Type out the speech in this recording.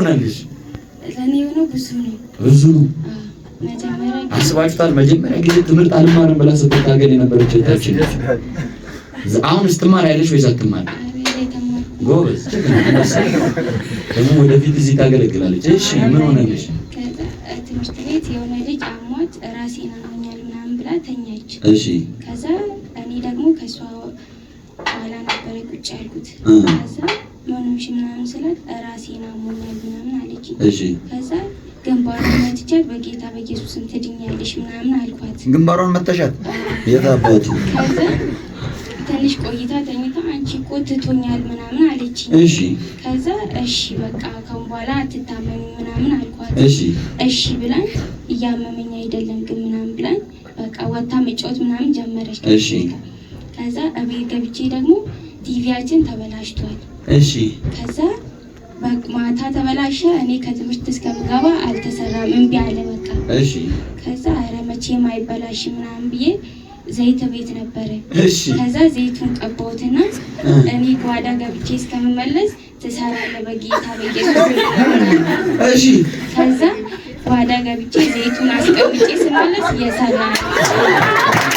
ሆነልሽ? ለኔ ነው ብዙ ነው። መጀመሪያ አስባችሁታል? መጀመሪያ ጊዜ ትምህርት አልማርም ብላ ስትታገል የነበረች እህታችን አሁን ስትማር ያለሽ ወይስ አትማር? ጎበዝ ደግሞ ወደፊት እዚህ ታገለግላለች። እሺ ምን ሆነልሽ? ትምህርት ቤት የሆነ ልጅ አሟት ራሴን አሞኛል ምናምን ብላ ተኛች። እሺ ከዛ እኔ ደግሞ ከሷ ኋላ ነበር ቁጭ ያልኩት። ከዛ ምንሽ ምናምን ስላት ራሴን አሞኛል ምናምን አለች። እሺ ከዛ ግንባሯን መትቻት በጌታ በኢየሱስም ትድኛለሽ ምናምን አልኳት። ግንባሯን መተሻት የታባቱ ከዛ ትንሽ ቆይታ ተኝታ አንቺ እኮ ትቶኛል ምናምን አለች። እሺ ከዛ እሺ በቃ ከአሁን በኋላ አትታመሚ ምናምን አልኳት። እሺ ብላኝ እያመመኝ አይደለም ግን ምናምን ብላኝ በቃ ወታ መጫወት ምናምን ጀመረች። እሺ ከዛ እቤት ገብቼ ደግሞ ቲቪያችን ተበላሽቷል። እሺ ከዛ ማታ ተበላሸ። እኔ ከትምህርት እስከምገባ አልተሰራም እምቢ አለ በቃ። እሺ ከዛ ኧረ መቼም አይበላሽ ምናምን ብዬ ዘይት ቤት ነበረ። እሺ ከዛ ዘይቱን ቀባሁትና እኔ ጓዳ ገብቼ እስከምመለስ ትሰራለህ በጌታ በኢየሱስ። እሺ ከዛ ጓዳ ገብቼ ዘይቱን አስቀምጬ ስመለስ እየሰራ ነው።